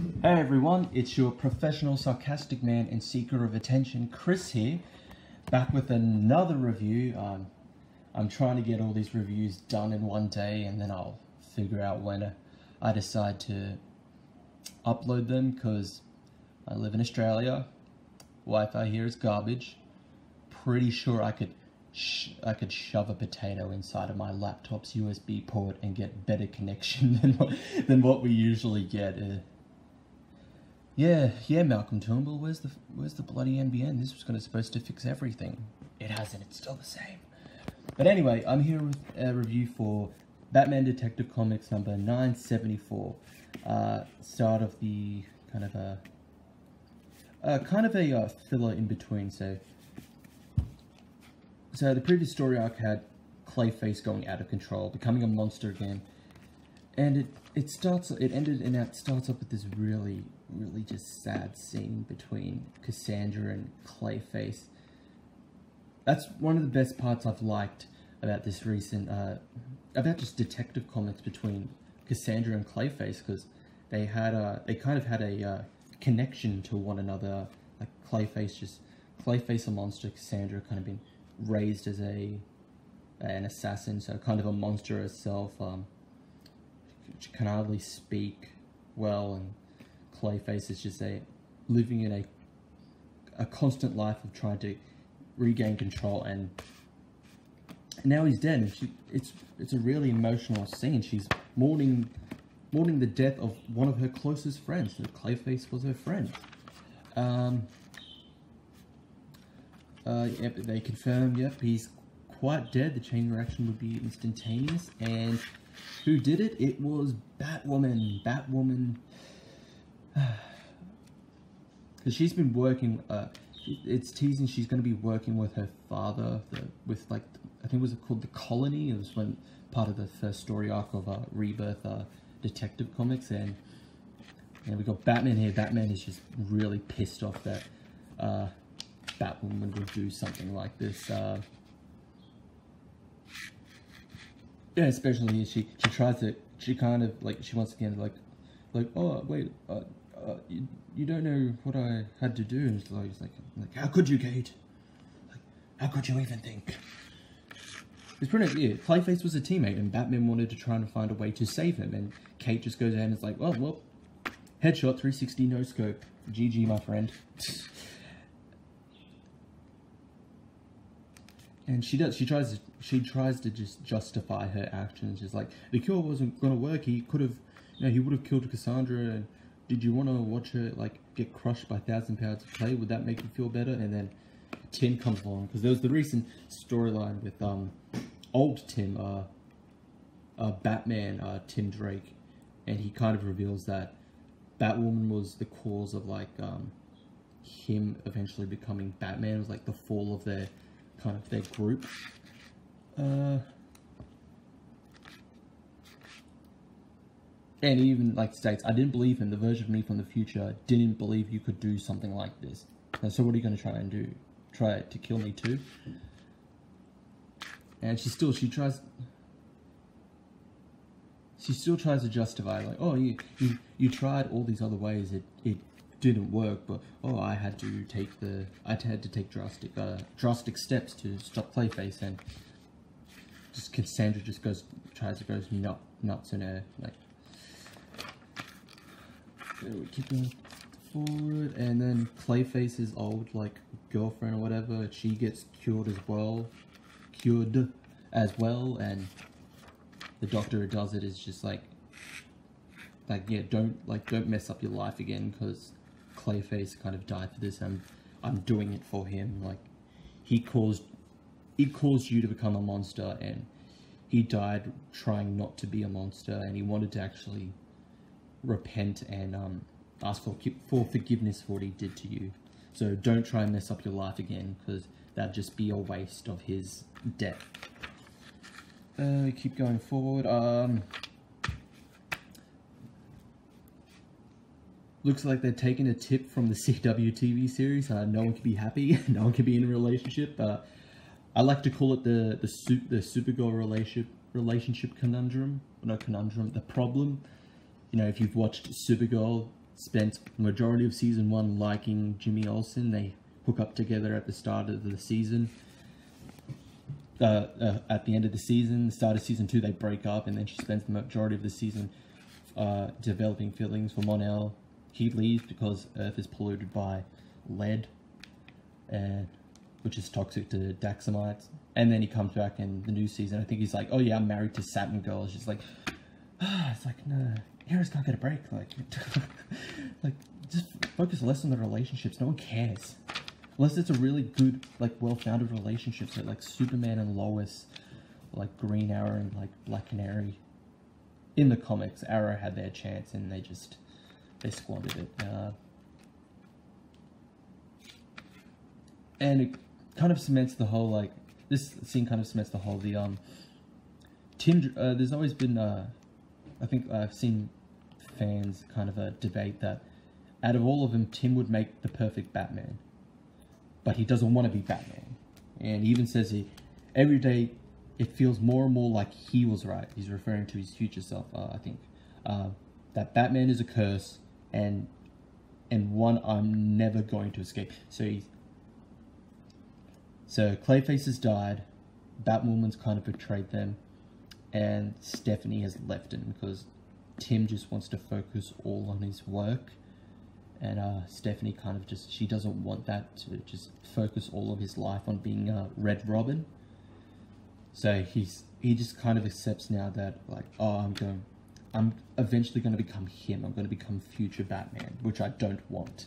Hey everyone, it's your professional sarcastic man and seeker of attention, Chris here, back with another review. I'm trying to get all these reviews done in one day, and then I'll figure out when I decide to upload them, because I live in Australia. Wi-Fi here is garbage. Pretty sure I could shove a potato inside of my laptop's USB port and get better connection than what we usually get. Yeah, Malcolm Turnbull, where's the bloody NBN? This was supposed to fix everything. It hasn't, it's still the same. But anyway, I'm here with a review for Batman Detective Comics number 974. Start of the kind of a filler in between. So the previous story arc had Clayface going out of control, becoming a monster again. And it starts up with this really just sad scene between Cassandra and Clayface. That's one of the best parts I've liked about this recent, about just Detective Comics between Cassandra and Clayface, because they kind of had a connection to one another. Like Clayface a monster, Cassandra kind of been raised as an assassin, so kind of a monster herself. She can hardly speak well, and Clayface is just living in a constant life of trying to regain control, and now he's dead. And it's a really emotional scene. She's mourning the death of one of her closest friends. So Clayface was her friend. Yep, they confirm. Yep, he's quite dead. The chain reaction would be instantaneous. And who did it? It was Batwoman. Because she's been working, it's teasing she's going to be working with her father, I think it was called The Colony. It was part of the first story arc of Rebirth Detective Comics, and we got Batman here. Batman is just really pissed off that Batwoman would do something like this. Yeah, especially she wants to get like, oh wait, you don't know what I had to do. And it's like, how could you, Kate? Like, how could you even think? It's pretty, yeah, Clayface was a teammate, and Batman wanted to try and find a way to save him, and Kate just goes ahead and is like, well, headshot, 360 no scope, GG, my friend. And she tries to just justify her actions. She's like, the cure wasn't gonna work. He would have killed Cassandra. And did you want to watch her get crushed by 1,000 pounds of clay? Would that make you feel better? And then Tim comes along, because there was the recent storyline with old Tim, Batman, Tim Drake, and he kind of reveals that Batwoman was the cause of him eventually becoming Batman. It was like the fall of their group. And he even states, I didn't believe him. The version of me from the future didn't believe you could do something like this. So what are you going to try and do? Try to kill me too? And she still tries to justify, like, oh, you tried all these other ways, it didn't work, but I had to take drastic steps to stop Clayface. And just Cassandra tries to go nuts in her, we keep going forward, and then Clayface's old girlfriend or whatever, she gets cured as well, and the doctor who does it is just yeah, don't mess up your life again, because Clayface kind of died for this, and I'm doing it for him. He caused you to become a monster, and he died trying not to be a monster, and he wanted to actually repent and ask for forgiveness for what he did to you. So don't try and mess up your life again, because that'd just be a waste of his death. Keep going forward. Looks like they're taking a tip from the CW TV series. No one can be happy. No one can be in a relationship. I like to call it the Supergirl relationship conundrum. No, conundrum. The problem. You know, if you've watched Supergirl spent majority of season 1 liking Jimmy Olsen. They hook up together at the start of the season. At the end of the season, the start of season 2, they break up, and then she spends the majority of the season developing feelings for Mon-El. He leaves because Earth is polluted by lead, which is toxic to Daxamites. And then he comes back in the new season. I think he's like, oh yeah, I'm married to Saturn Girl. She's like, it's like, no, heroes can't get a break. Like, like, just focus less on the relationships. No one cares. Unless it's a really good, like, well-founded relationship. So, like, Superman and Lois, like, Green Arrow and, like, Black Canary. In the comics, Arrow had their chance and they squandered it. And it kind of cements the whole, like, this scene kind of cements the whole, Tim, there's always been, I think I've seen fans kind of debate that out of all of them, Tim would make the perfect Batman. But he doesn't want to be Batman. And he even says every day it feels more and more like he was right. He's referring to his future self, I think. That Batman is a curse and one I'm never going to escape. So Clayface has died, Batwoman's kind of betrayed them, and Stephanie has left him because Tim just wants to focus all on his work. And Stephanie kind of she doesn't want that, to just focus all of his life on being Red Robin. So he just kind of accepts now that, like, oh, I'm eventually going to become him. I'm going to become future Batman, which I don't want.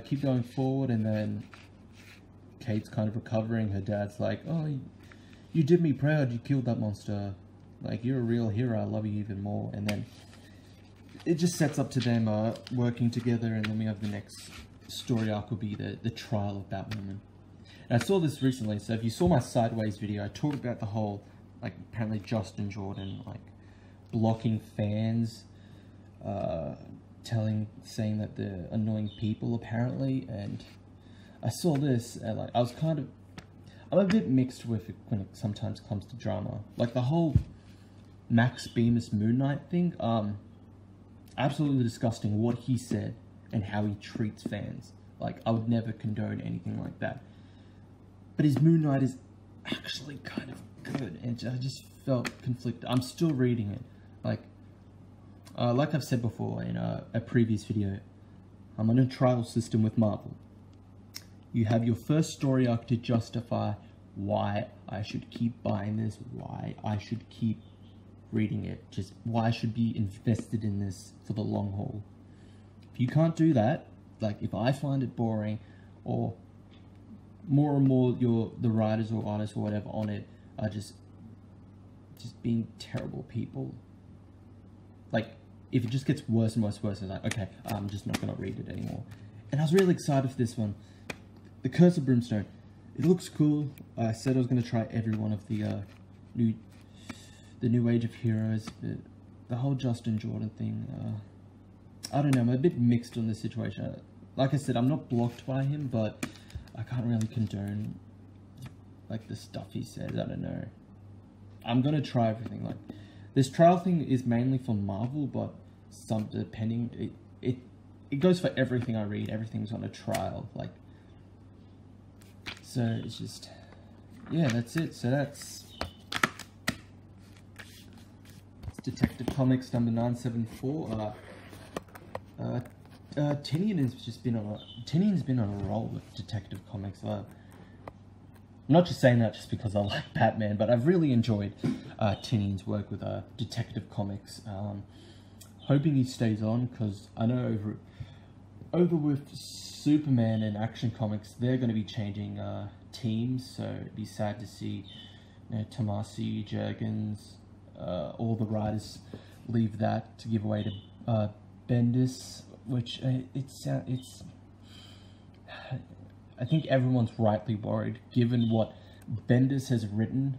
Keep going forward, and then Kate's kind of recovering. Her dad's like, oh, you did me proud. You killed that monster. Like, you're a real hero. I love you even more. And then it just sets up to them working together, and then we have the next story arc will be the trial of Batwoman. And I saw this recently, so if you saw my Sideways video, I talked about the whole, like, apparently Justin Jordan, like, blocking fans, saying that they're annoying people, apparently, and I saw this, and, like, I'm a bit mixed with it when it sometimes comes to drama. Like, the whole Max Bemis Moon Knight thing, absolutely disgusting what he said and how he treats fans. Like, I would never condone anything like that. But his Moon Knight is actually kind of good, and I just felt conflicted. I'm still reading it. Like I've said before in a previous video, I'm on a trial system with Marvel. You have your first story arc to justify why I should keep buying this, why I should keep reading it, just why I should be invested in this for the long haul. If you can't do that, like if I find it boring, or more and more the writers or artists or whatever on it are just being terrible people, like if it just gets worse and worse and worse, it's like, okay, I'm just not gonna read it anymore. And I was really excited for this one, The Curse of Brimstone. It looks cool. I said I was gonna try every one of the New Age of Heroes, but the whole Justin Jordan thing, I don't know, I'm a bit mixed on this situation. Like I said, I'm not blocked by him, but I can't really condone, like, the stuff he says. I don't know. I'm gonna try everything. Like, this trial thing is mainly for Marvel, but it goes for everything I read. Everything's on a trial, like, so it's just, yeah, that's it. So that's Detective Comics number 974. Tinian's been on a roll with Detective Comics. I'm not just saying that just because I like Batman, but I've really enjoyed Tinian's work with Detective Comics. Hoping he stays on, because I know over with Superman and Action Comics, they're going to be changing teams, so it'd be sad to see, you know, Tomasi, Jurgens, all the writers leave that to give away to Bendis, which I think everyone's rightly worried, given what Bendis has written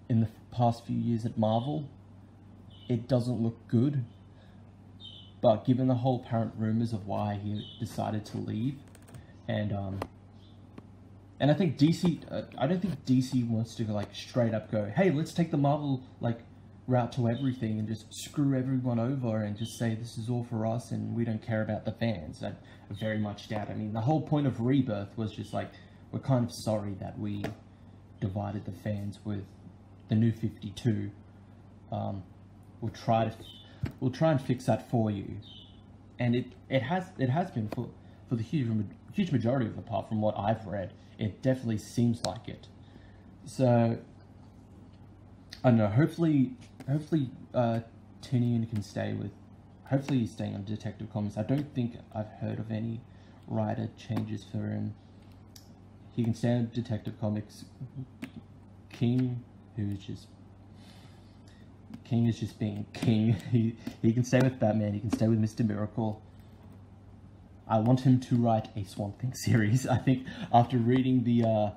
in the past few years at Marvel. It doesn't look good, but given the whole apparent rumors of why he decided to leave, and I think DC, I don't think DC wants to, like, straight up go, hey, let's take the Marvel, like, route to everything and just screw everyone over and just say this is all for us and we don't care about the fans. I very much doubt. I mean, the whole point of Rebirth was just like, we're kind of sorry that we divided the fans with the New 52. We'll try and fix that for you, and it has been for the huge majority of the part from what I've read. It definitely seems like it. So I don't know. Hopefully, Tynion can stay with. Hopefully, he's staying on Detective Comics. I don't think I've heard of any writer changes for him. He can stay on Detective Comics. King is just being King. He can stay with Batman. He can stay with Mr. Miracle. I want him to write a Swamp Thing series. I think after reading the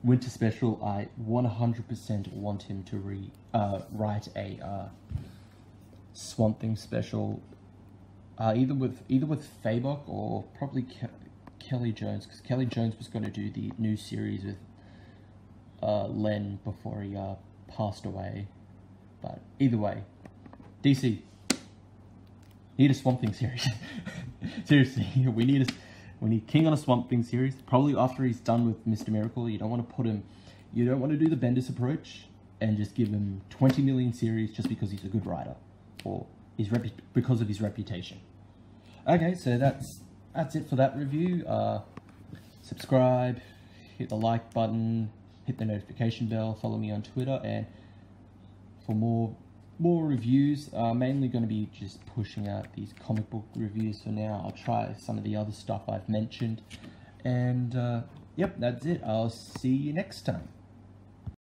Winter Special, I 100% want him to write a Swamp Thing special, either with Fabok or probably Kelly Jones, because Kelly Jones was going to do the new series with Len before he passed away. But either way, DC, need a Swamp Thing series. Seriously, we need King on a Swamp Thing series. Probably after he's done with Mr. Miracle. You don't want to put him. You don't want to do the Bendis approach and just give him 20 million series just because he's a good writer or because of his reputation. Okay, so that's it for that review. Subscribe, hit the like button, hit the notification bell, follow me on Twitter, and for more reviews, mainly going to be just pushing out these comic book reviews for now. I'll try some of the other stuff I've mentioned, and yep, that's it. I'll see you next time.